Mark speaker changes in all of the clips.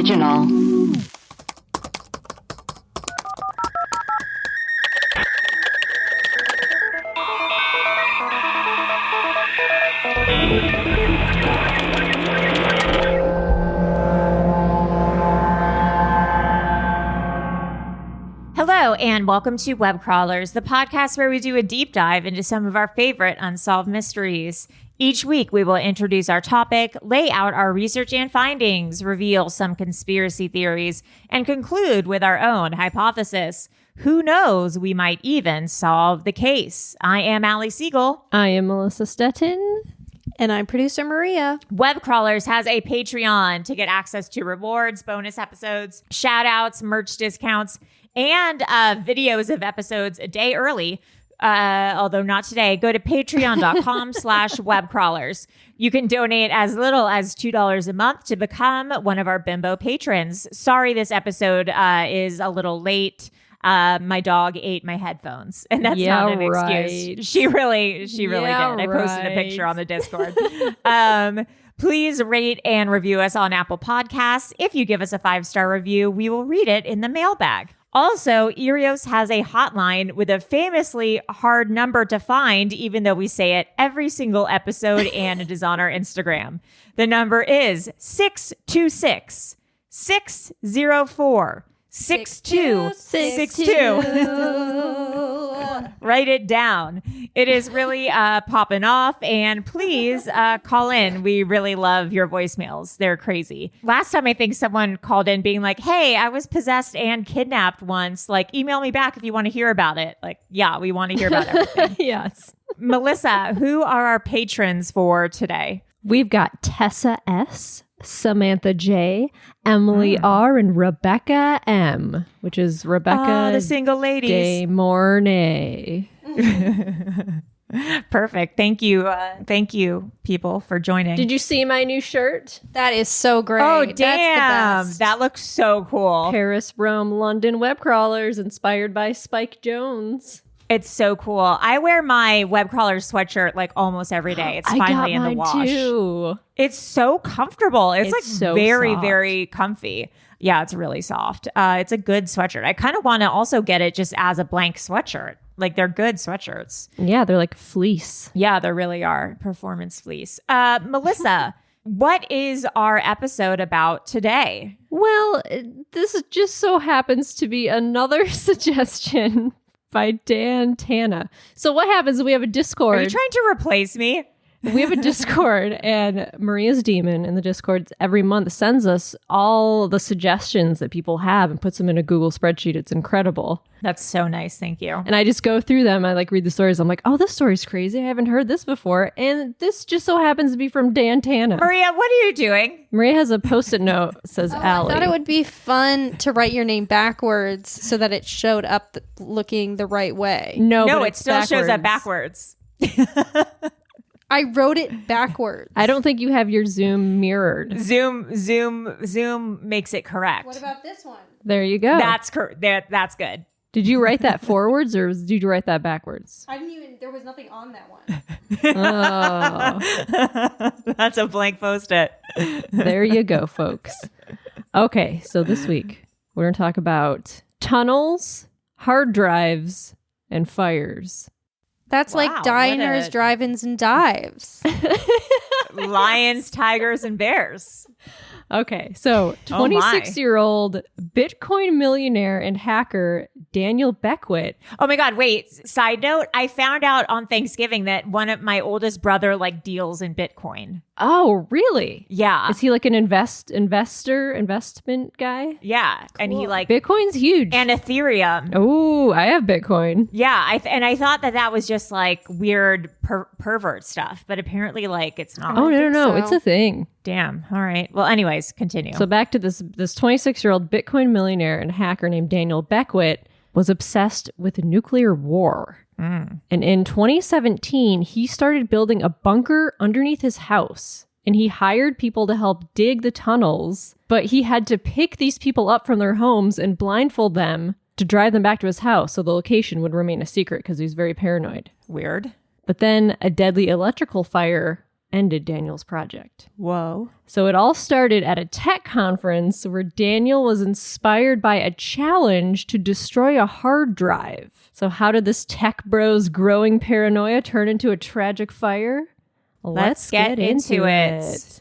Speaker 1: original.
Speaker 2: Hello, and welcome to Web Crawlers, the podcast where we do a deep dive into some of our favorite unsolved mysteries. Each week, we will introduce our topic, lay out our research and findings, reveal some conspiracy theories, and conclude with our own hypothesis. Who knows, we might even solve the case. I am Allie Siegel.
Speaker 3: I am Melissa Stettin.
Speaker 4: And I'm producer Maria.
Speaker 2: Web Crawlers has a Patreon to get access to rewards, bonus episodes, shout outs, merch discounts, and videos of episodes a day early. Although not today. Go to patreon.com/webcrawlers. You can donate as little as $2 a month to become one of our bimbo patrons. Sorry, this episode is a little late. My dog ate my headphones, and that's not an excuse. She really did. I posted a picture on the Discord. Please rate and review us on Apple Podcasts. If you give us a 5-star review, we will read it in the mailbag. Also, Erios has a hotline with a famously hard number to find, even though we say it every single episode, and it is on our Instagram. The number is 626-604-6262. Write it down. It is really popping off, and please call in. We really love your voicemails. They're crazy. Last time, I think someone called in being like, hey, I was possessed and kidnapped once. Like, email me back if you want to hear about it. Like, yeah, we want to hear about everything.
Speaker 3: Yes.
Speaker 2: Melissa, who are our patrons for today?
Speaker 3: We've got Tessa S., Samantha J., Emily R., and Rebecca M., which is Rebecca
Speaker 2: the single ladies.
Speaker 3: De Mornay.
Speaker 2: Perfect. Thank you. Thank you, people, for joining.
Speaker 3: Did you see my new shirt?
Speaker 4: That is so great.
Speaker 2: Oh, damn.
Speaker 4: That's the best.
Speaker 2: That looks so cool.
Speaker 3: Paris, Rome, London web crawlers inspired by Spike Jones.
Speaker 2: It's so cool. I wear my web crawler sweatshirt like almost every day. It's finally in the wash.
Speaker 3: Too.
Speaker 2: It's so comfortable. It's like
Speaker 3: so
Speaker 2: very,
Speaker 3: soft.
Speaker 2: Very comfy. Yeah, it's really soft. It's a good sweatshirt. I kind of want to also get it just as a blank sweatshirt. Like, they're good sweatshirts.
Speaker 3: Yeah, they're like fleece.
Speaker 2: Yeah, they really are. Performance fleece. Melissa, what is our episode about today?
Speaker 3: Well, this just so happens to be another suggestion by Dan Tana. So what happens is we have a Discord.
Speaker 2: Are you trying to replace me?
Speaker 3: We have a Discord, and Maria's Demon in the Discord every month sends us all the suggestions that people have and puts them in a Google spreadsheet. It's incredible.
Speaker 2: That's so nice. Thank you.
Speaker 3: And I just go through them. I like read the stories. I'm like, oh, this story's crazy. I haven't heard this before. And this just so happens to be from Dan Tana.
Speaker 2: Maria, what are you doing?
Speaker 3: Maria has a Post-it note that says Allie.
Speaker 4: I thought it would be fun to write your name backwards so that it showed up looking the right way.
Speaker 3: No, but
Speaker 2: it still shows up backwards.
Speaker 4: I wrote it backwards.
Speaker 3: I don't think you have your Zoom mirrored.
Speaker 2: Zoom makes it correct.
Speaker 4: What about this one?
Speaker 3: There you go.
Speaker 2: That's that's good.
Speaker 3: Did you write that forwards or did you write that backwards?
Speaker 4: I didn't even, there was nothing on that one.
Speaker 3: Oh.
Speaker 2: That's a blank Post-it.
Speaker 3: There you go, folks. Okay, so this week we're going to talk about tunnels, hard drives, and fires.
Speaker 4: That's like diners, drive-ins, and dives.
Speaker 2: Lions, tigers, and bears.
Speaker 3: Okay, so 26-year-old Bitcoin millionaire and hacker Daniel Beckwitt.
Speaker 2: Oh my God, wait. Side note, I found out on Thanksgiving that one of my oldest brother deals in Bitcoin.
Speaker 3: Oh, really?
Speaker 2: Yeah.
Speaker 3: Is he like an investment guy?
Speaker 2: Yeah.
Speaker 3: Cool.
Speaker 2: And he
Speaker 3: Bitcoin's huge.
Speaker 2: And Ethereum.
Speaker 3: Oh, I have Bitcoin.
Speaker 2: Yeah. I thought that was just weird pervert stuff, but apparently it's not.
Speaker 3: Oh, no.
Speaker 4: so.
Speaker 3: It's a thing.
Speaker 2: Damn. All right. Well, anyways, continue.
Speaker 3: So back to this 26-year-old Bitcoin millionaire and hacker named Daniel Beckwitt was obsessed with nuclear war. And in 2017, he started building a bunker underneath his house. And he hired people to help dig the tunnels. But he had to pick these people up from their homes and blindfold them to drive them back to his house so the location would remain a secret because he was very paranoid.
Speaker 2: Weird.
Speaker 3: But then a deadly electrical fire ended Daniel's project.
Speaker 2: Whoa.
Speaker 3: So it all started at a tech conference where Daniel was inspired by a challenge to destroy a hard drive. So how did this tech bro's growing paranoia turn into a tragic fire?
Speaker 2: Let's get into it.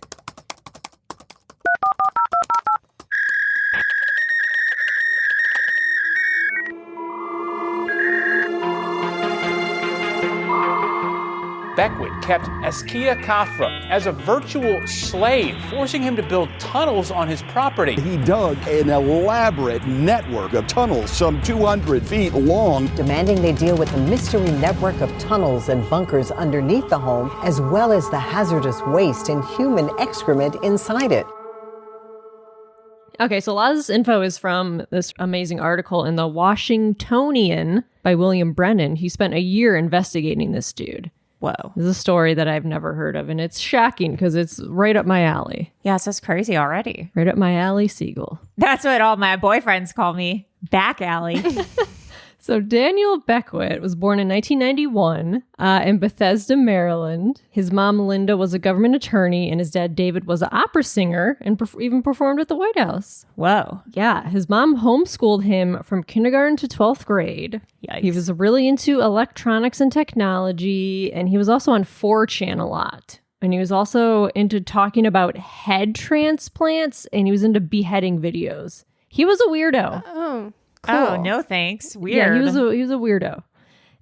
Speaker 1: Beckwitt kept Askia Kafra as a virtual slave, forcing him to build tunnels on his property.
Speaker 5: He dug an elaborate network of tunnels some 200 feet long,
Speaker 6: demanding they deal with the mystery network of tunnels and bunkers underneath the home, as well as the hazardous waste and human excrement inside it.
Speaker 3: Okay, so a lot of this info is from this amazing article in the Washingtonian by William Brennan. He spent a year investigating this dude.
Speaker 2: Whoa.
Speaker 3: This is a story that I've never heard of, and it's shocking because it's right up my alley.
Speaker 2: Yes, that's crazy already.
Speaker 3: Right up my alley, Siegel.
Speaker 2: That's what all my boyfriends call me. Back alley.
Speaker 3: So Daniel Beckwitt was born in 1991 in Bethesda, Maryland. His mom, Linda, was a government attorney, and his dad, David, was an opera singer and even performed at the White House.
Speaker 2: Whoa.
Speaker 3: Yeah, his mom homeschooled him from kindergarten to 12th grade.
Speaker 2: Yikes.
Speaker 3: He was really into electronics and technology, and he was also on 4chan a lot. And he was also into talking about head transplants, and he was into beheading videos. He was a weirdo.
Speaker 4: Oh,
Speaker 2: Cool.
Speaker 4: cool.
Speaker 2: Oh, no thanks. Weird.
Speaker 3: Yeah, he was a weirdo.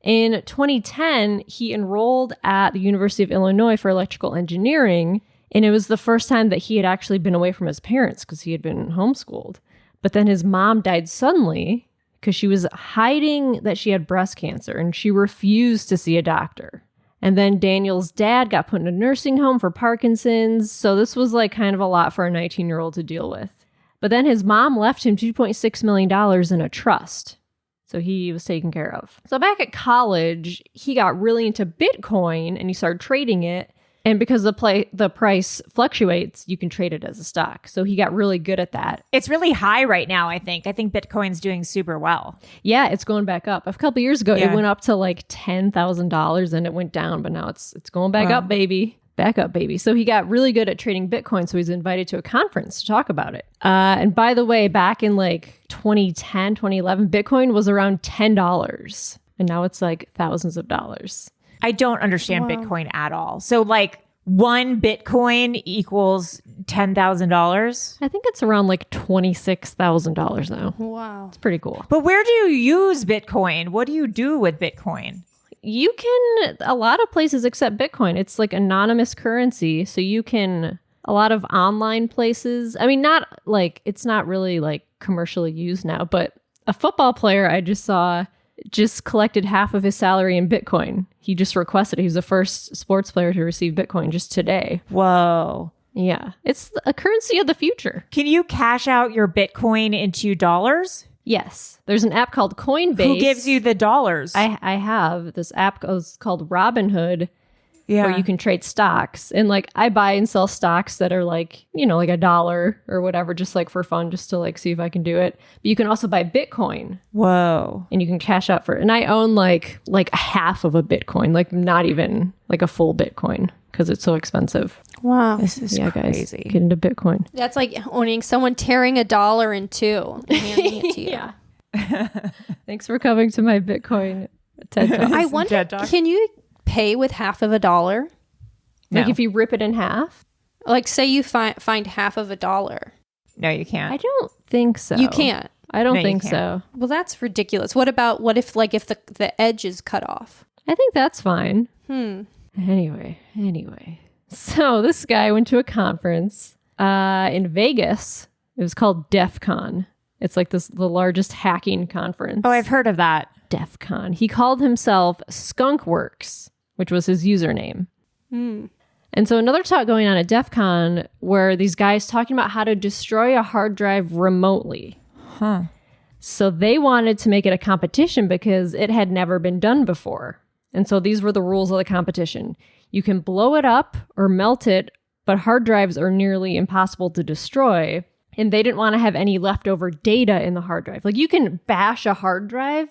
Speaker 3: In 2010, he enrolled at the University of Illinois for electrical engineering, and it was the first time that he had actually been away from his parents because he had been homeschooled. But then his mom died suddenly because she was hiding that she had breast cancer, and she refused to see a doctor. And then Daniel's dad got put in a nursing home for Parkinson's, so this was like kind of a lot for a 19-year-old to deal with. But then his mom left him $2.6 million in a trust. So he was taken care of. So back at college, he got really into Bitcoin and he started trading it. And because the price fluctuates, you can trade it as a stock. So he got really good at that.
Speaker 2: It's really high right now, I think. I think Bitcoin's doing super well.
Speaker 3: Yeah, it's going back up. A couple years ago,
Speaker 2: Yeah.
Speaker 3: it went up to like $10,000 and it went down. But now it's going back up, baby. Back up, baby. So he got really good at trading Bitcoin. So he's invited to a conference to talk about it. And by the way, back in like 2010, 2011, Bitcoin was around $10. And now it's like thousands of dollars.
Speaker 2: I don't understand Bitcoin at all. So like one Bitcoin equals $10,000.
Speaker 3: I think it's around like $26,000 now.
Speaker 4: Wow.
Speaker 3: It's pretty cool.
Speaker 2: But where do you use Bitcoin? What do you do with Bitcoin?
Speaker 3: You can, a lot of places accept Bitcoin. It's like anonymous currency. So you can, a lot of online places, I mean, not like, it's not really like commercially used now, but a football player I just saw just collected half of his salary in Bitcoin. He just requested it. He was the first sports player to receive Bitcoin just today.
Speaker 2: Whoa.
Speaker 3: Yeah. It's a currency of the future.
Speaker 2: Can you cash out your Bitcoin into dollars?
Speaker 3: Yes. There's an app called Coinbase.
Speaker 2: Who gives you the dollars?
Speaker 3: I have this app called Robinhood where you can trade stocks. And like I buy and sell stocks that are like, you know, like $1 or whatever, just like for fun, just to like see if I can do it. But you can also buy Bitcoin.
Speaker 2: Whoa.
Speaker 3: And you can cash out for it. And I own like half of a Bitcoin, like not even like a full Bitcoin because it's so expensive.
Speaker 4: Wow.
Speaker 2: This is crazy.
Speaker 3: Guys, get into Bitcoin.
Speaker 4: That's like owning someone tearing $1 in two and handing it to you.
Speaker 3: Yeah. Thanks for coming to my Bitcoin TED Talk.
Speaker 4: I wonder,
Speaker 2: TED Talk.
Speaker 4: can you pay with half of $1?
Speaker 3: Like
Speaker 2: No.
Speaker 3: if you rip it in half?
Speaker 4: Like say you find half of $1.
Speaker 2: No, you can't.
Speaker 3: I don't think so.
Speaker 4: You can't.
Speaker 3: I don't
Speaker 2: No, you
Speaker 3: think
Speaker 2: can't.
Speaker 3: so.
Speaker 4: Well, that's ridiculous. What if the edge is cut off?
Speaker 3: I think that's fine. Anyway. So this guy went to a conference in Vegas. It was called DEF CON. It's like the largest hacking conference.
Speaker 2: Oh, I've heard of that.
Speaker 3: DEF CON. He called himself Skunkworks, which was his username. And so another talk going on at DEF CON where these guys talking about how to destroy a hard drive remotely.
Speaker 2: Huh.
Speaker 3: So they wanted to make it a competition because it had never been done before. And so these were the rules of the competition. You can blow it up or melt it, but hard drives are nearly impossible to destroy. And they didn't want to have any leftover data in the hard drive. Like you can bash a hard drive,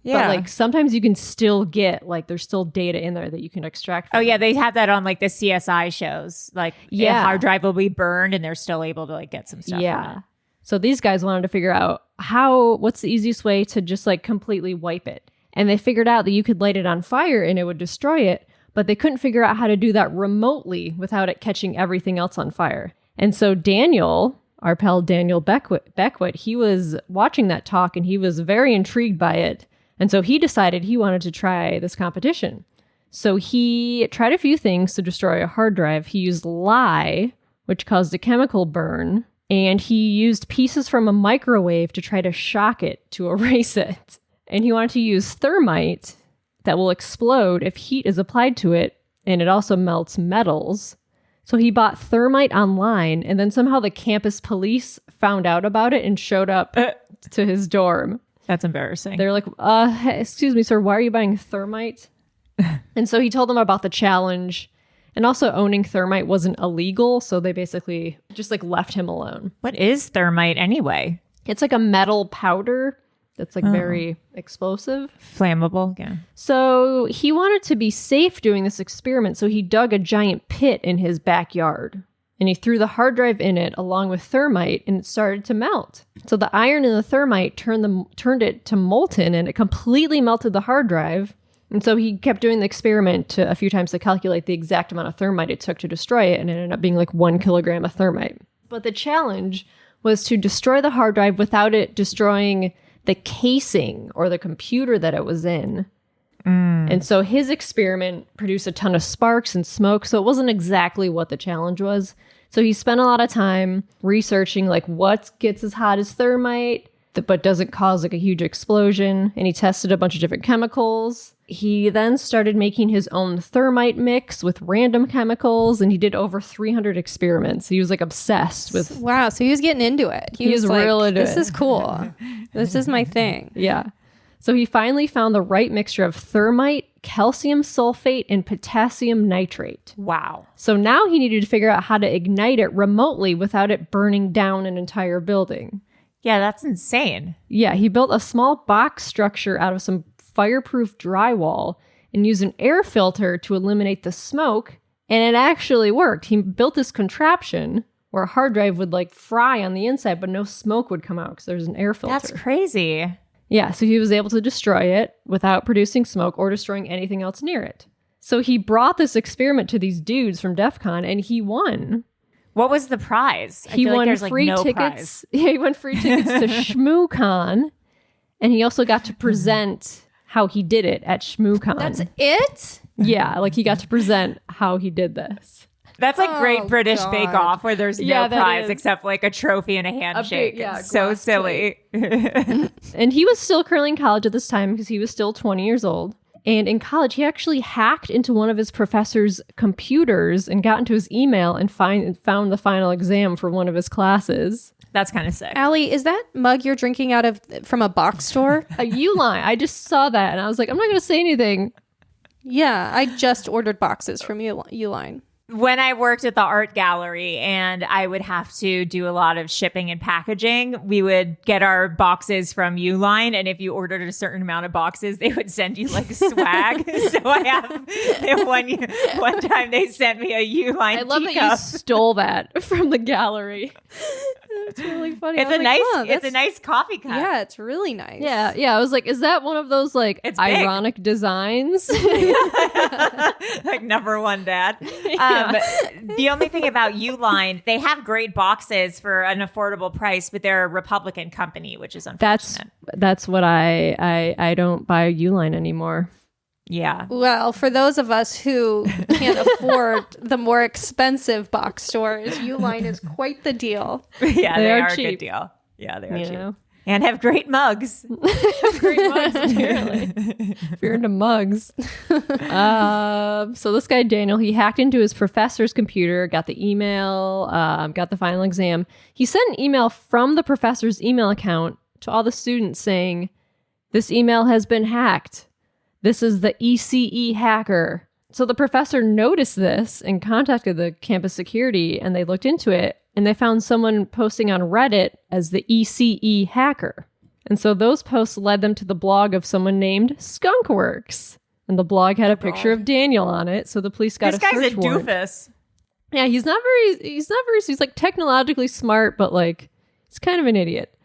Speaker 2: Yeah.
Speaker 3: But like sometimes you can still get like there's still data in there that you can extract from
Speaker 2: Oh yeah,
Speaker 3: it.
Speaker 2: they have that on like the CSI shows. Like
Speaker 3: Yeah.
Speaker 2: a hard drive will be burned and they're still able to like get some stuff from
Speaker 3: Yeah.
Speaker 2: it.
Speaker 3: So these guys wanted to figure out what's the easiest way to just like completely wipe it. And they figured out that you could light it on fire and it would destroy it, but they couldn't figure out how to do that remotely without it catching everything else on fire. And so Daniel, our pal Daniel Beckwitt, he was watching that talk and he was very intrigued by it. And so he decided he wanted to try this competition. So he tried a few things to destroy a hard drive. He used lye, which caused a chemical burn, and he used pieces from a microwave to try to shock it to erase it. And he wanted to use thermite that will explode if heat is applied to it, and it also melts metals. So he bought thermite online, and then somehow the campus police found out about it and showed up to his dorm.
Speaker 2: That's embarrassing.
Speaker 3: They're like, excuse me, sir, why are you buying thermite? And so he told them about the challenge. And also owning thermite wasn't illegal, so they basically just like left him alone.
Speaker 2: What is thermite anyway?
Speaker 3: It's like a metal powder that's like very explosive.
Speaker 2: Flammable, yeah.
Speaker 3: So he wanted to be safe doing this experiment, so he dug a giant pit in his backyard. And he threw the hard drive in it along with thermite, and it started to melt. So the iron in the thermite turned it to molten, and it completely melted the hard drive. And so he kept doing the experiment a few times to calculate the exact amount of thermite it took to destroy it, and it ended up being like 1 kilogram of thermite. But the challenge was to destroy the hard drive without it destroying the casing or the computer that it was in. And so his experiment produced a ton of sparks and smoke, so it wasn't exactly what the challenge was. So he spent a lot of time researching like what gets as hot as thermite, but doesn't cause like a huge explosion. And he tested a bunch of different chemicals. He then started making his own thermite mix with random chemicals, and he did over 300 experiments. He was like obsessed with.
Speaker 4: Wow, so he was getting into it.
Speaker 3: He was
Speaker 4: like,
Speaker 3: real into
Speaker 4: this
Speaker 3: it.
Speaker 4: is cool. This is my thing.
Speaker 3: Yeah. So he finally found the right mixture of thermite, calcium sulfate, and potassium nitrate.
Speaker 2: Wow.
Speaker 3: So now he needed to figure out how to ignite it remotely without it burning down an entire building.
Speaker 2: Yeah, that's insane.
Speaker 3: Yeah, he built a small box structure out of some fireproof drywall and used an air filter to eliminate the smoke, and it actually worked. He built this contraption where a hard drive would like fry on the inside, but no smoke would come out because there's an air filter.
Speaker 2: That's crazy.
Speaker 3: Yeah, so he was able to destroy it without producing smoke or destroying anything else near it. So he brought this experiment to these dudes from DEF CON, and he won.
Speaker 2: What was the prize? I
Speaker 3: He
Speaker 2: feel
Speaker 3: won
Speaker 2: like there's
Speaker 3: free
Speaker 2: like no
Speaker 3: tickets.
Speaker 2: prize.
Speaker 3: Yeah, he won free tickets to ShmooCon, and he also got to present how he did it at ShmooCon.
Speaker 4: That's it?
Speaker 3: Yeah, like he got to present how he did this.
Speaker 2: That's like Great
Speaker 4: Oh,
Speaker 2: British
Speaker 4: God.
Speaker 2: Bake Off where there's
Speaker 3: Yeah,
Speaker 2: no
Speaker 3: that
Speaker 2: prize
Speaker 3: is.
Speaker 2: except like a trophy and a handshake. It's so
Speaker 3: glass
Speaker 2: silly.
Speaker 3: And he was still currently in college at this time because he was still 20 years old. And in college, he actually hacked into one of his professor's computers and got into his email and found the final exam for one of his classes.
Speaker 2: That's kind of sick.
Speaker 4: Allie, is that mug you're drinking out of from a box store?
Speaker 3: A Uline. I just saw that and I was like, I'm not going to say anything.
Speaker 4: Yeah, I just ordered boxes from Uline.
Speaker 2: When I worked at the art gallery and I would have to do a lot of shipping and packaging, we would get our boxes from Uline. And if you ordered a certain amount of boxes, they would send you like swag. So I have one time they sent me a Uline
Speaker 3: I love that
Speaker 2: teacup.
Speaker 3: you stole that from the gallery.
Speaker 4: It's really funny.
Speaker 2: It's
Speaker 4: I
Speaker 2: a
Speaker 4: was
Speaker 2: nice,
Speaker 4: "Huh,
Speaker 2: it's a
Speaker 4: that's-
Speaker 2: nice coffee cup.
Speaker 4: Yeah, it's really nice.
Speaker 3: Yeah. I was like, is that one of those like
Speaker 2: It's big.
Speaker 3: ironic designs?
Speaker 2: Like number one dad. The only thing about Uline, they have great boxes for an affordable price, but they're a Republican company, which is unfortunate.
Speaker 3: That's what I don't buy Uline anymore.
Speaker 2: Yeah.
Speaker 4: Well, for those of us who can't afford the more expensive box stores, Uline is quite the deal.
Speaker 2: Yeah,
Speaker 3: They
Speaker 2: they
Speaker 3: are
Speaker 2: are a
Speaker 3: cheap.
Speaker 2: good deal. Yeah, they are
Speaker 3: You
Speaker 2: cheap.
Speaker 3: know?
Speaker 2: And have great mugs.
Speaker 3: Great mugs, apparently. If you're into mugs. So this guy, Daniel, he hacked into his professor's computer, got the email, got the final exam. He sent an email from the professor's email account to all the students saying, "This email has been hacked. This is the ECE hacker." So the professor noticed this and contacted the campus security, and they looked into it, and they found someone posting on Reddit as the ECE hacker. And so those posts led them to the blog of someone named Skunkworks. And the blog had a picture of Daniel on it, so the police got
Speaker 2: This
Speaker 3: a search
Speaker 2: guy's a
Speaker 3: warrant.
Speaker 2: doofus.
Speaker 3: Yeah, he's like technologically smart, but like he's kind of an idiot.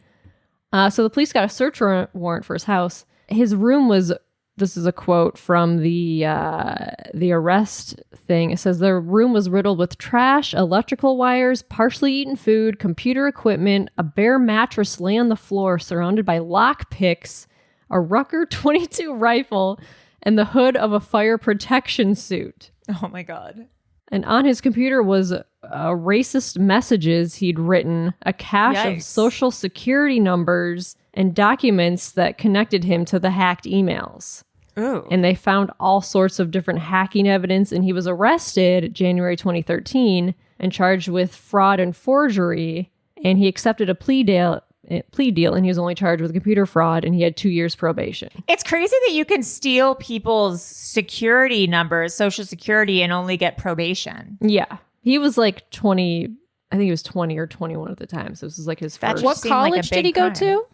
Speaker 3: So the police got a search warrant for his house. His room was, this is a quote from the arrest thing. It says the room was riddled with trash, electrical wires, partially eaten food, computer equipment, a bare mattress lay on the floor surrounded by lock picks, a Rucker 22 rifle, and the hood of a fire protection suit.
Speaker 2: Oh my God.
Speaker 3: And on his computer was racist messages he'd written, a cache of social security numbers, and documents that connected him to the hacked emails.
Speaker 2: Ooh.
Speaker 3: And they found all sorts of different hacking evidence, and he was arrested January 2013 and charged with fraud and forgery, and he accepted a plea deal, and he was only charged with computer fraud, and he had 2 years probation.
Speaker 2: It's crazy that you can steal people's security numbers, social security, and only get probation.
Speaker 3: Yeah. He was like 20, I think he was 20 or 21 at the time, so this was like his first.
Speaker 4: What
Speaker 2: seemed like a
Speaker 4: college did
Speaker 2: big
Speaker 4: he go
Speaker 2: crime.
Speaker 4: to?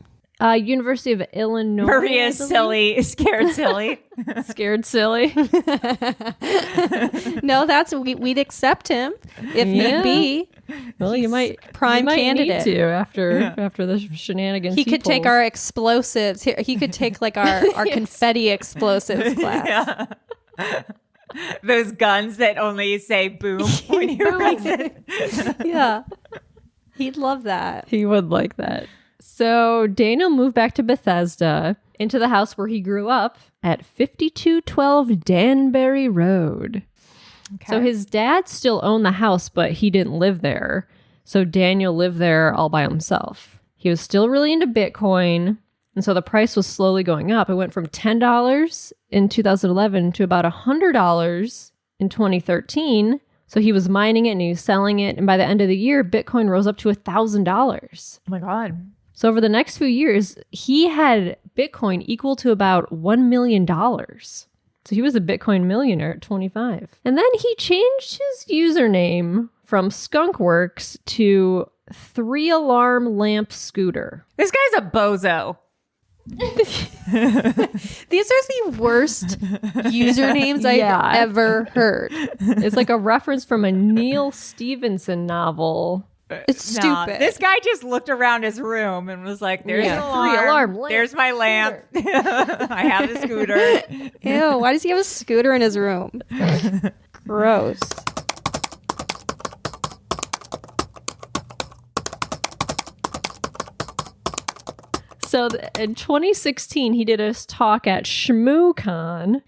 Speaker 3: University of Illinois.
Speaker 2: Maria's silly, scared silly.
Speaker 3: Scared silly.
Speaker 4: No, we'd accept him if need be.
Speaker 3: Well, you might
Speaker 4: prime candidate.
Speaker 3: need to after the shenanigans.
Speaker 4: He could take
Speaker 3: pulls.
Speaker 4: our explosives. He could take like our confetti explosives class.
Speaker 2: Yeah. Those guns that only say boom when you release it.
Speaker 4: Yeah. He'd love that.
Speaker 3: He would like that. So Daniel moved back to Bethesda into the house where he grew up at 5212 Danbury Road.
Speaker 2: Okay.
Speaker 3: So his dad still owned the house, but he didn't live there. So Daniel lived there all by himself. He was still really into Bitcoin. And so the price was slowly going up. It went from $10 in 2011 to about $100 in 2013. So he was mining it and he was selling it. And by the end of the year, Bitcoin rose up to $1,000.
Speaker 2: Oh my God.
Speaker 3: So over the next few years, he had Bitcoin equal to about $1 million. So he was a Bitcoin millionaire at 25. And then he changed his username from Skunkworks to 3-Alarm Lamp Scooter.
Speaker 2: This guy's a bozo.
Speaker 4: These are the worst usernames I've ever heard.
Speaker 3: It's like a reference from a Neil Stevenson novel.
Speaker 4: It's stupid.
Speaker 2: This guy just looked around his room and was like, there's an alarm.
Speaker 3: 3-alarm lamp.
Speaker 2: There's my lamp. I have a scooter.
Speaker 4: Ew, why does he have a scooter in his room? Gross.
Speaker 3: So in 2016, he did a talk at ShmooCon,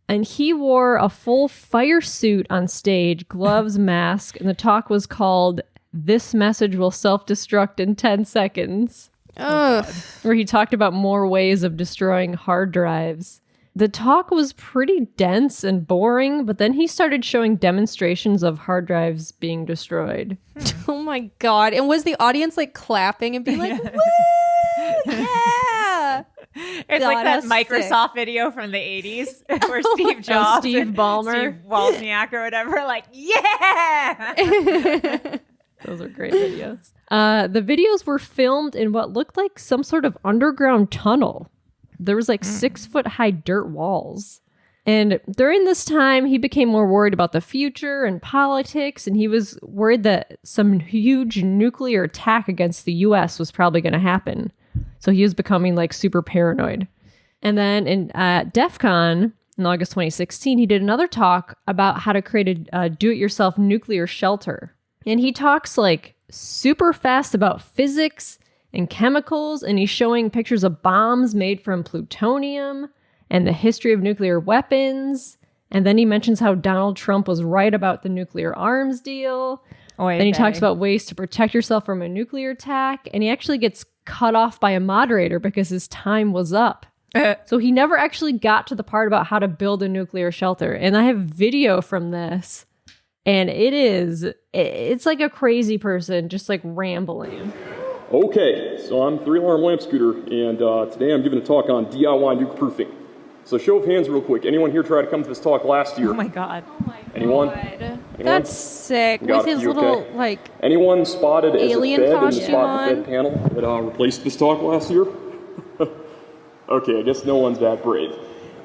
Speaker 3: and he wore a full fire suit on stage, gloves, mask, and the talk was called "This Message Will Self-Destruct in 10 Seconds," where he talked about more ways of destroying hard drives. The talk was pretty dense and boring, but then he started showing demonstrations of hard drives being destroyed.
Speaker 4: Oh my God. And was the audience like clapping and being like, woo, yeah.
Speaker 2: It's like that Microsoft video from the 80s where Steve Jobs
Speaker 3: Steve
Speaker 2: and
Speaker 3: Ballmer.
Speaker 2: Steve Wozniak or whatever, like, yeah!
Speaker 3: Those are great videos. The videos were filmed in what looked like some sort of underground tunnel. There was like 6-foot high dirt walls. And during this time, he became more worried about the future and politics, and he was worried that some huge nuclear attack against the US was probably going to happen. So he was becoming like super paranoid. And then at DEF CON in August 2016, he did another talk about how to create a do-it-yourself nuclear shelter. And he talks like super fast about physics and chemicals, and he's showing pictures of bombs made from plutonium and the history of nuclear weapons. And then he mentions how Donald Trump was right about the nuclear arms deal. Then he talks about ways to protect yourself from a nuclear attack. And he actually gets cut off by a moderator because his time was up. So he never actually got to the part about how to build a nuclear shelter. And I have video from this. And it's like a crazy person just like rambling.
Speaker 7: Okay, so I'm 3-Alarm Lamp Scooter, and today I'm giving a talk on DIY nuke proofing. So show of hands real quick. Anyone here tried to come to this talk last year?
Speaker 2: Oh my God.
Speaker 7: Anyone?
Speaker 4: That's sick. With his little, like...
Speaker 7: Anyone spotted as a
Speaker 4: alien
Speaker 7: Fed in the
Speaker 4: costume
Speaker 7: spot
Speaker 4: on?
Speaker 7: Fed panel that replaced this talk last year? Okay, I guess no one's that brave.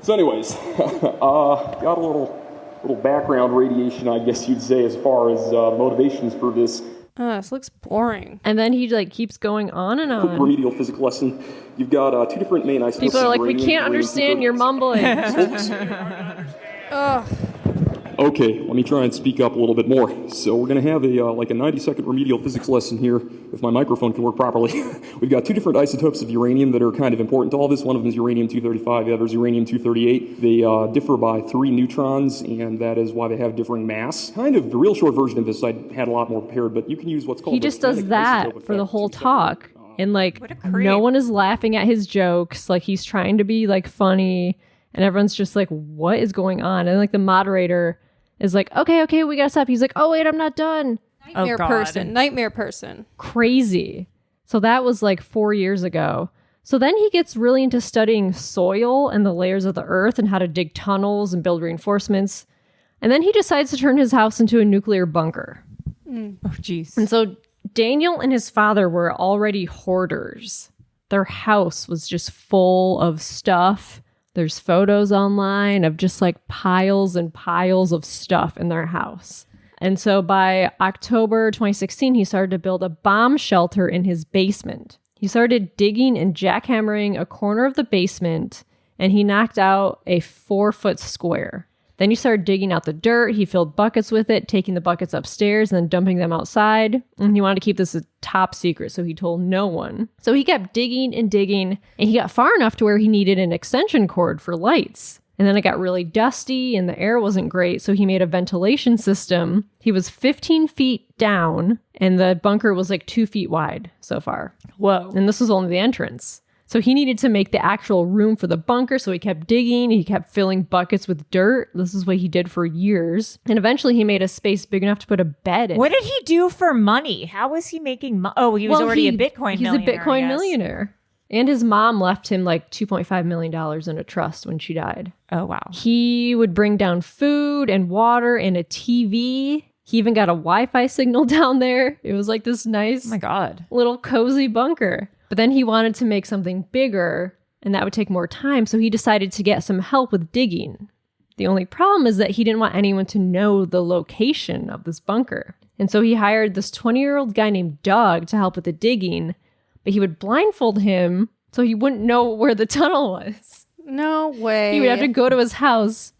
Speaker 7: So anyways, got a little background radiation, I guess you'd say, as far as motivations for this
Speaker 4: This looks boring.
Speaker 3: And then he like keps going on and
Speaker 7: quick
Speaker 3: on.
Speaker 7: remedial physics lesson. You've got two different main isotopes.
Speaker 3: People are like, we
Speaker 7: uranium,
Speaker 3: can't understand your mumbling.
Speaker 4: Ugh.
Speaker 7: Okay, let me try and speak up a little bit more. So we're going to have a 90-second remedial physics lesson here, if my microphone can work properly. We've got two different isotopes of uranium that are kind of important to all this. One of them is uranium-235, the other is uranium-238. They differ by 3 neutrons, and that is why they have differing mass. Kind of the real short version of this, I had a lot more prepared, but you can use what's called...
Speaker 3: He just does that for the whole talk. And like, no one is laughing at his jokes. Like, he's trying to be like funny, and everyone's just like, what is going on? And like the moderator is like, okay, we gotta stop. He's like, oh wait, I'm not done.
Speaker 4: Nightmare person.
Speaker 3: Crazy. So that was like 4 years ago. So then he gets really into studying soil and the layers of the earth and how to dig tunnels and build reinforcements. And then he decides to turn his house into a nuclear bunker.
Speaker 2: Oh, jeez.
Speaker 3: And so Daniel and his father were already hoarders. Their house was just full of stuff. There's photos online of just like piles and piles of stuff in their house. And so by October 2016, he started to build a bomb shelter in his basement. He started digging and jackhammering a corner of the basement, and he knocked out a 4-foot square. Then he started digging out the dirt. He filled buckets with it, taking the buckets upstairs and then dumping them outside. And he wanted to keep this a top secret, so he told no one. So he kept digging, and he got far enough to where he needed an extension cord for lights. And then it got really dusty and the air wasn't great, so he made a ventilation system. He was 15 feet down, and the bunker was like 2 feet wide so far.
Speaker 2: Whoa.
Speaker 3: And this was only the entrance. So he needed to make the actual room for the bunker, so he kept digging, he kept filling buckets with dirt. This is what he did for years. And eventually he made a space big enough to put a bed in.
Speaker 2: What did he do for money? How was he making money? Oh, he was already a Bitcoin millionaire.
Speaker 3: He's a Bitcoin millionaire. And his mom left him like $2.5 million in a trust when she died.
Speaker 2: Oh, wow.
Speaker 3: He would bring down food and water and a TV. He even got a Wi-Fi signal down there. It was like this nice
Speaker 2: Oh my God.
Speaker 3: little cozy bunker. But then he wanted to make something bigger, and that would take more time, so he decided to get some help with digging. The only problem is that he didn't want anyone to know the location of this bunker. And so he hired this 20-year-old guy named Doug to help with the digging, but he would blindfold him so he wouldn't know where the tunnel was.
Speaker 4: No way.
Speaker 3: He would have to go to his house,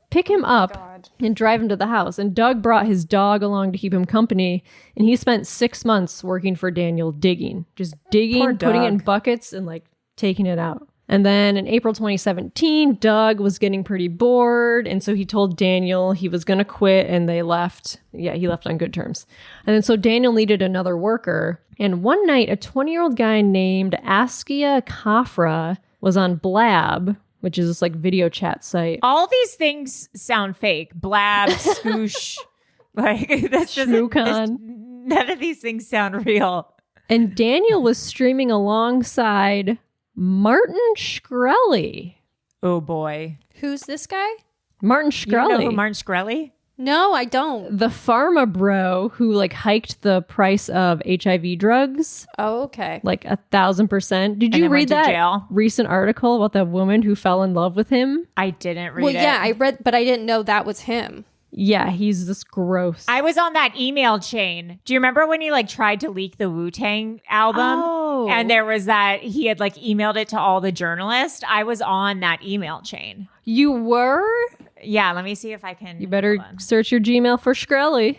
Speaker 3: pick him up, and drive him to the house. And Doug brought his dog along to keep him company, and he spent 6 months working for Daniel digging. Just digging, putting it in buckets, and like taking it out. And then in April 2017, Doug was getting pretty bored, and so he told Daniel he was going to quit, and they left. Yeah, he left on good terms. And then so Daniel needed another worker, and one night a 20-year-old guy named Askia Kafra was on Blab, which is this like video chat site.
Speaker 2: All these things sound fake. Blab, Scoosh. Like, that's just none of these things sound real.
Speaker 3: And Daniel was streaming alongside Martin Shkreli.
Speaker 2: Oh boy.
Speaker 4: Who's this guy?
Speaker 3: Martin
Speaker 2: You don't
Speaker 3: Shkreli.
Speaker 2: know who Martin Shkreli?
Speaker 4: No, I don't.
Speaker 3: The pharma bro who like hiked the price of HIV drugs
Speaker 4: Oh, okay.
Speaker 3: like 1,000%. Did you
Speaker 2: then
Speaker 3: read
Speaker 2: went to
Speaker 3: that
Speaker 2: jail.
Speaker 3: recent article about that woman who fell in love with him?
Speaker 2: I didn't read
Speaker 4: Well,
Speaker 2: it.
Speaker 4: yeah, I read, but I didn't know that was him.
Speaker 3: Yeah, he's this gross.
Speaker 2: I was on that email chain. Do you remember when he like tried to leak the Wu-Tang album?
Speaker 3: Oh.
Speaker 2: And there was that he had like emailed it to all the journalists. I was on that email chain.
Speaker 3: You were?
Speaker 2: Yeah, let me see if I can.
Speaker 3: You better
Speaker 2: hold on.
Speaker 3: search your Gmail for Shkreli.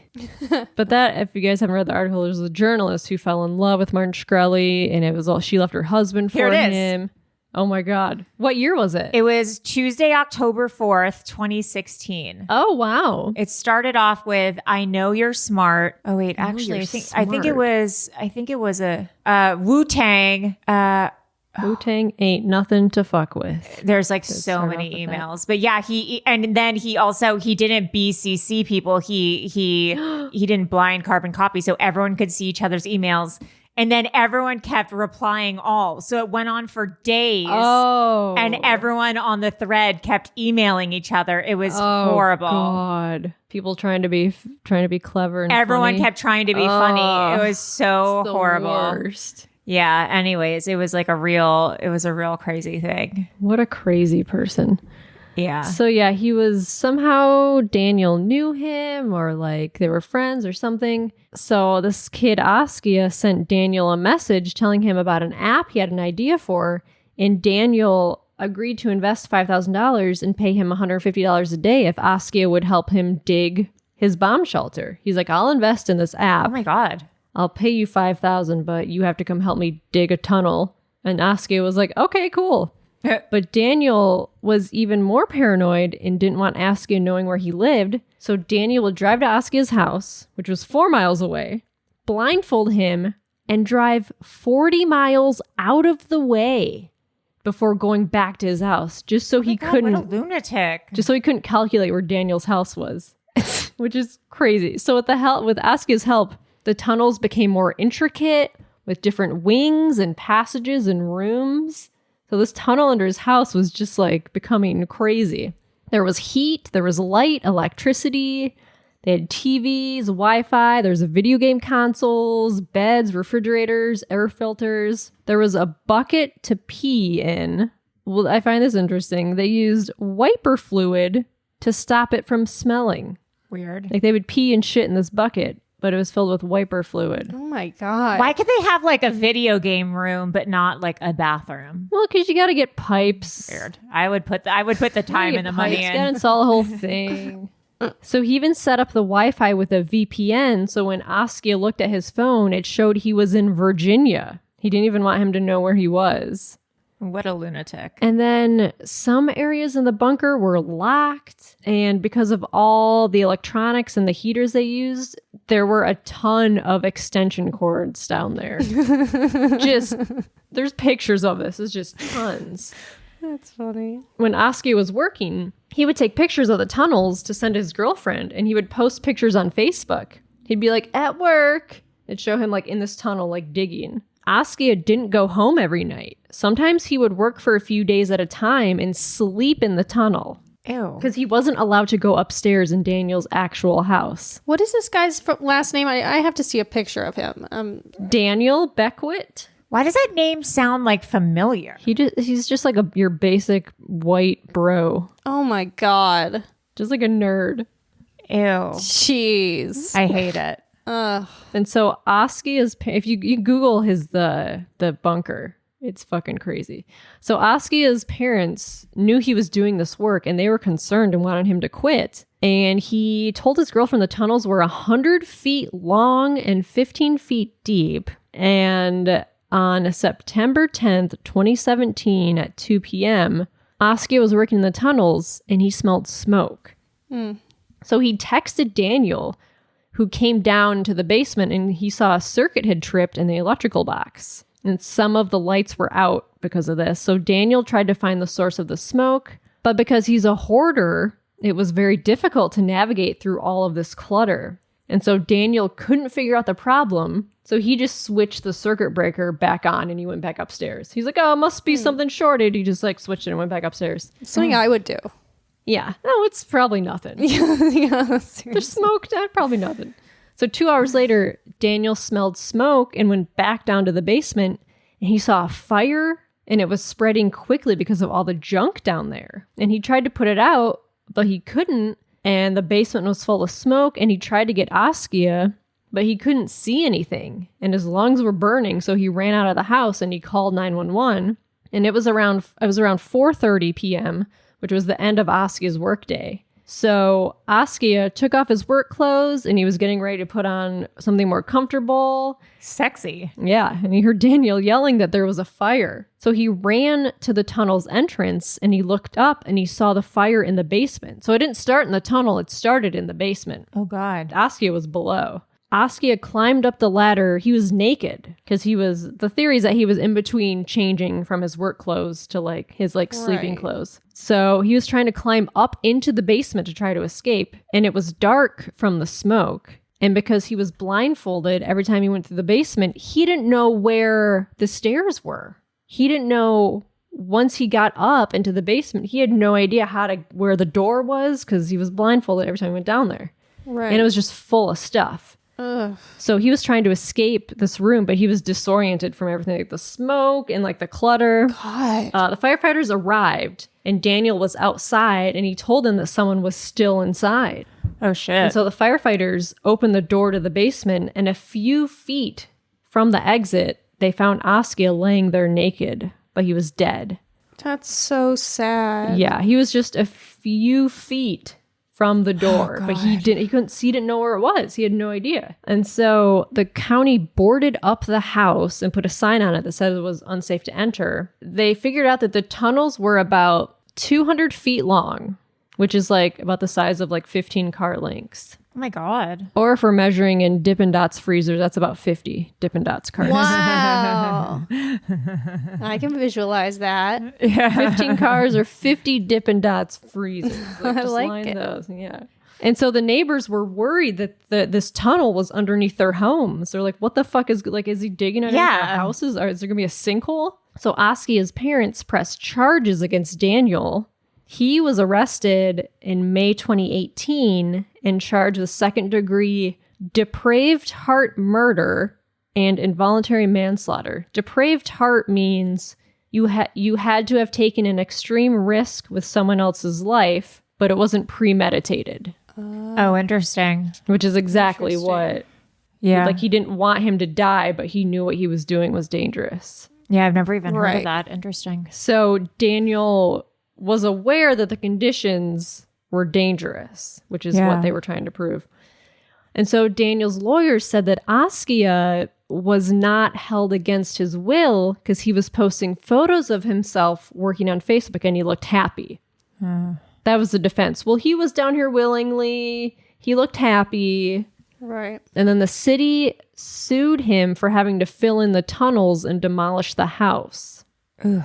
Speaker 3: But that, if you guys haven't read the article, there's a journalist who fell in love with Martin Shkreli, and it was all she left her husband for
Speaker 2: Here it is.
Speaker 3: him. Oh my God. What year was it?
Speaker 2: It was Tuesday, October 4th, 2016.
Speaker 3: Oh, wow.
Speaker 2: It started off with "I know you're smart." Oh wait, actually,
Speaker 3: you're
Speaker 2: I think it was a Wu-Tang.
Speaker 3: Wu-Tang ain't nothing to fuck with.
Speaker 2: There's like
Speaker 3: Let's
Speaker 2: so
Speaker 3: start
Speaker 2: many
Speaker 3: off with that.
Speaker 2: emails, but yeah, he didn't BCC people. He didn't blind carbon copy, so everyone could see each other's emails. And then everyone kept replying all. So it went on for days.
Speaker 3: Oh.
Speaker 2: And everyone on the thread kept emailing each other. It was horrible.
Speaker 3: God. People trying to be clever and
Speaker 2: Everyone
Speaker 3: funny.
Speaker 2: kept trying to be funny. It was so
Speaker 3: It's the
Speaker 2: horrible.
Speaker 3: worst.
Speaker 2: Yeah. Anyways, it was a real crazy thing.
Speaker 3: What a crazy person.
Speaker 2: Yeah.
Speaker 3: So yeah, he was somehow Daniel knew him or like they were friends or something. So this kid Askia sent Daniel a message telling him about an app he had an idea for, and Daniel agreed to invest $5,000 and pay him $150 a day if Askia would help him dig his bomb shelter. He's like, I'll invest in this app.
Speaker 2: Oh my God.
Speaker 3: I'll pay you $5,000, but you have to come help me dig a tunnel. And Askia was like, okay, cool. But Daniel was even more paranoid and didn't want Askia knowing where he lived. So Daniel would drive to Askia's house, which was 4 miles away, blindfold him, and drive 40 miles out of the way before going back to his house, just so he couldn't.
Speaker 2: What a lunatic!
Speaker 3: Just so he couldn't calculate where Daniel's house was, which is crazy. So with Askia's help, the tunnels became more intricate with different wings and passages and rooms. So this tunnel under his house was just like becoming crazy. There was heat, there was light, electricity. They had TVs, Wi-Fi, there's video game consoles, beds, refrigerators, air filters. There was a bucket to pee in. Well, I find this interesting. They used wiper fluid to stop it from smelling.
Speaker 2: Weird.
Speaker 3: Like they would pee and shit in this bucket, but it was filled with wiper fluid.
Speaker 4: Oh my God.
Speaker 2: Why could they have like a video game room but not like a bathroom?
Speaker 3: Well, because you got to get pipes.
Speaker 2: Weird. I would put the time and the money
Speaker 3: You
Speaker 2: in.
Speaker 3: got to install the whole thing. So he even set up the Wi-Fi with a VPN. So when Askia looked at his phone, it showed he was in Virginia. He didn't even want him to know where he was.
Speaker 2: What a lunatic.
Speaker 3: And then some areas in the bunker were locked. And because of all the electronics and the heaters they used, there were a ton of extension cords down there. There's pictures of this. It's just tons.
Speaker 4: That's funny.
Speaker 3: When Askia was working, he would take pictures of the tunnels to send to his girlfriend, and he would post pictures on Facebook. He'd be like, at work. It'd show him like in this tunnel, like digging. Askia didn't go home every night. Sometimes he would work for a few days at a time and sleep in the tunnel.
Speaker 2: Ew.
Speaker 3: Because he wasn't allowed to go upstairs in Daniel's actual house.
Speaker 4: What is this guy's last name? I have to see a picture of him.
Speaker 3: Daniel Beckwitt.
Speaker 2: Why does that name sound like familiar?
Speaker 3: He's just like your basic white bro.
Speaker 4: Oh my God.
Speaker 3: Just like a nerd.
Speaker 2: Ew.
Speaker 4: Jeez.
Speaker 2: I hate it.
Speaker 4: Ugh.
Speaker 3: And so Askia's, if you Google the bunker, it's fucking crazy. So Askia's parents knew he was doing this work and they were concerned and wanted him to quit. And he told his girlfriend the tunnels were 100 feet long and 15 feet deep. And on September 10th, 2017 at 2 p.m., Askia was working in the tunnels and he smelled smoke. So he texted Daniel, who came down to the basement, and he saw a circuit had tripped in the electrical box. And some of the lights were out because of this. So Daniel tried to find the source of the smoke, but because he's a hoarder, it was very difficult to navigate through all of this clutter. And so Daniel couldn't figure out the problem. So he just switched the circuit breaker back on and he went back upstairs. He's like, oh, it must be something shorted. He just like switched it and went back upstairs.
Speaker 4: Something I would do.
Speaker 3: Yeah. No, it's probably nothing.
Speaker 4: Yeah,
Speaker 3: There's smoke, probably nothing. So 2 hours later, Daniel smelled smoke and went back down to the basement and he saw a fire and it was spreading quickly because of all the junk down there. And he tried to put it out, but he couldn't. And the basement was full of smoke and he tried to get Askia, but he couldn't see anything. And his lungs were burning. So he ran out of the house and he called 911. And it was around 4:30 p.m., which was the end of Askia's workday. So Askia took off his work clothes and he was getting ready to put on something more comfortable.
Speaker 2: Sexy.
Speaker 3: Yeah, and he heard Daniel yelling that there was a fire. So he ran to the tunnel's entrance and he looked up and he saw the fire in the basement. So it didn't start in the tunnel, it started in the basement.
Speaker 2: Oh, God.
Speaker 3: Askia was below. Askia climbed up the ladder. He was naked because the theory is that he was in between changing from his work clothes to like his sleeping clothes. So he was trying to climb up into the basement to try to escape. And it was dark from the smoke. And because he was blindfolded every time he went through the basement, he didn't know where the stairs were. He didn't know once he got up into the basement, he had no idea where the door was because he was blindfolded every time he went down there.
Speaker 4: Right.
Speaker 3: And it was just full of stuff. So he was trying to escape this room, but he was disoriented from everything, like the smoke and like the clutter.
Speaker 4: God.
Speaker 3: The firefighters arrived and Daniel was outside and he told them that someone was still inside.
Speaker 2: Oh, shit.
Speaker 3: And so the firefighters opened the door to the basement, and a few feet from the exit, they found Askia laying there naked, but he was dead.
Speaker 4: That's so sad.
Speaker 3: Yeah, he was just a few feet from the door, but he didn't know where it was. He had no idea. And so the county boarded up the house and put a sign on it that said it was unsafe to enter. They figured out that the tunnels were about 200 feet long, which is like about the size of like 15 car lengths.
Speaker 2: Oh my God.
Speaker 3: Or if we're measuring in Dippin' Dots freezers, that's about 50 Dippin' Dots cars.
Speaker 4: Wow. I can visualize that.
Speaker 3: 15 cars or 50 Dippin' Dots freezers. Like,
Speaker 4: I
Speaker 3: just
Speaker 4: like
Speaker 3: line
Speaker 4: it.
Speaker 3: those. Yeah. And so the neighbors were worried that this tunnel was underneath their homes. They're like, what the fuck is he digging underneath our houses? Or is there going to be a sinkhole? So Askia's parents pressed charges against Daniel. He was arrested in May 2018 and charged with second-degree depraved heart murder and involuntary manslaughter. Depraved heart means you had to have taken an extreme risk with someone else's life, but it wasn't premeditated.
Speaker 2: Oh, interesting.
Speaker 3: Which is exactly what...
Speaker 2: Yeah.
Speaker 3: Like, he didn't want him to die, but he knew what he was doing was dangerous.
Speaker 2: Yeah, I've never even heard
Speaker 4: Right.
Speaker 2: of that. Interesting.
Speaker 3: So Daniel was aware that the conditions were dangerous, which is what they were trying to prove. And so Daniel's lawyers said that Askia was not held against his will because he was posting photos of himself working on Facebook and he looked happy. That was the defense. Well, he was down here willingly. He looked happy.
Speaker 4: Right.
Speaker 3: And then the city sued him for having to fill in the tunnels and demolish the house.
Speaker 2: Ugh.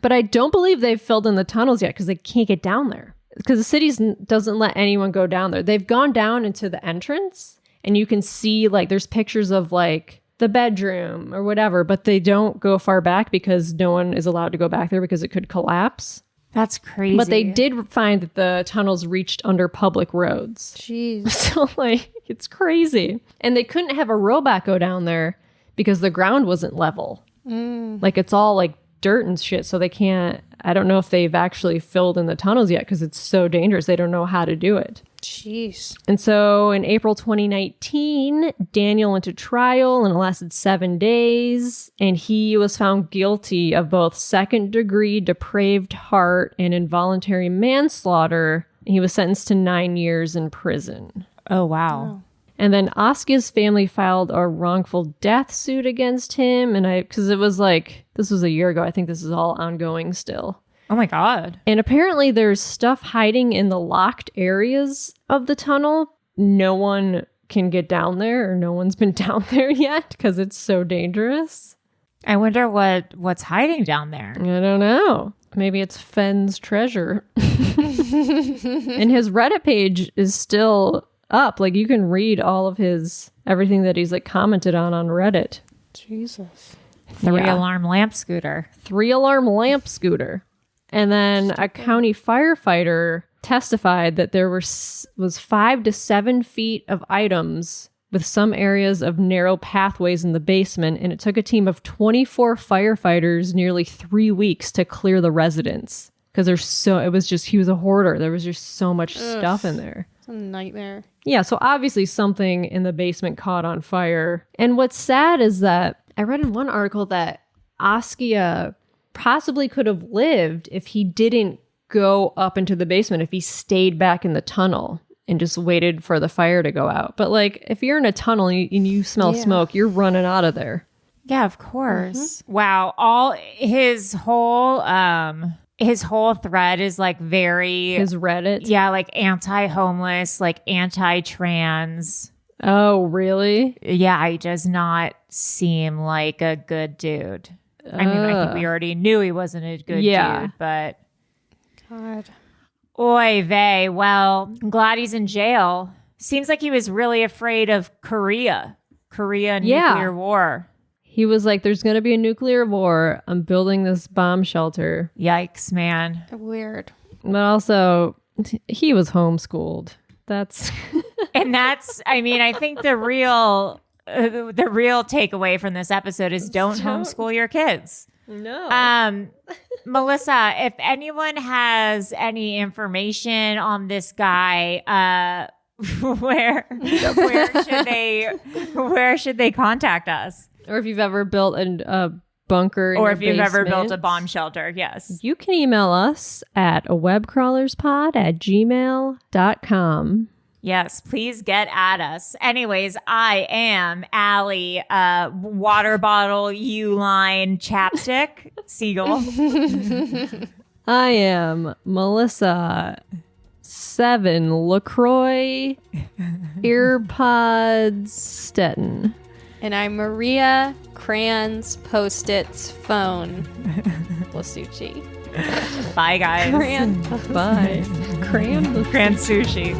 Speaker 3: But I don't believe they've filled in the tunnels yet because they can't get down there. Because the city doesn't let anyone go down there. They've gone down into the entrance and you can see like there's pictures of like the bedroom or whatever, but they don't go far back because no one is allowed to go back there because it could collapse.
Speaker 2: That's crazy.
Speaker 3: But they did find that the tunnels reached under public roads.
Speaker 4: Jeez.
Speaker 3: So like it's crazy. And they couldn't have a robot go down there because the ground wasn't level. Like it's all like dirt and shit, so they can't. I don't know if they've actually filled in the tunnels yet because it's so dangerous. They don't know how to do it.
Speaker 4: Jeez.
Speaker 3: And so in April 2019, Daniel went to trial and it lasted 7 days. And he was found guilty of both second-degree depraved heart and involuntary manslaughter. He was sentenced to 9 years in prison.
Speaker 2: Oh, wow.
Speaker 3: And then Askia's family filed a wrongful death suit against him. And because it was like, this was a year ago. I think this is all ongoing still.
Speaker 2: Oh my God.
Speaker 3: And apparently there's stuff hiding in the locked areas of the tunnel. No one can get down there, or no one's been down there yet because it's so dangerous.
Speaker 2: I wonder what's hiding down there.
Speaker 3: I don't know. Maybe it's Fenn's treasure. And his Reddit page is still up. Like you can read all of everything that he's like commented on Reddit.
Speaker 4: Jesus.
Speaker 2: 3-alarm lamp scooter.
Speaker 3: 3-alarm lamp scooter. And then a county firefighter testified that there was 5 to 7 feet of items with some areas of narrow pathways in the basement, and it took a team of 24 firefighters nearly 3 weeks to clear the residence because he was a hoarder. There was just so much stuff in there.
Speaker 4: It's a nightmare.
Speaker 3: Yeah, so obviously something in the basement caught on fire. And what's sad is that I read in one article that Askia possibly could have lived if he didn't go up into the basement, if he stayed back in the tunnel and just waited for the fire to go out. But like if you're in a tunnel and you smell smoke, you're running out of there.
Speaker 2: Yeah, of course. Wow. All his whole thread is like very
Speaker 3: His Reddit.
Speaker 2: yeah, like anti-homeless, like anti-trans.
Speaker 3: Oh, really?
Speaker 2: Yeah, he does not seem like a good dude. I mean, I think we already knew he wasn't a good dude, but
Speaker 4: God.
Speaker 2: oy vey. Well, I'm glad he's in jail. Seems like he was really afraid of Korea nuclear war.
Speaker 3: He was like, there's going to be a nuclear war. I'm building this bomb shelter.
Speaker 2: Yikes, man.
Speaker 4: Weird.
Speaker 3: But also, he was homeschooled. That's
Speaker 2: And that's, I mean, I think the real takeaway from this episode is don't homeschool your kids.
Speaker 3: no.
Speaker 2: Melissa, if anyone has any information on this guy, where should they contact us?
Speaker 3: Or if you've ever built a bunker in
Speaker 2: Or
Speaker 3: your
Speaker 2: if you've ever built a
Speaker 3: basement,
Speaker 2: bomb shelter, yes.
Speaker 3: you can email us at webcrawlerspod@gmail.com.
Speaker 2: Yes, please get at us. Anyways, I am Allie, water bottle, Uline, chapstick, seagull.
Speaker 3: I am Melissa 7 LaCroix earpods Stetton.
Speaker 4: And I'm Maria Crayons Post-its Phone Blasucci.
Speaker 2: Bye, guys.
Speaker 4: Crayon.
Speaker 3: Bye. Crayon.
Speaker 2: Grand sushi.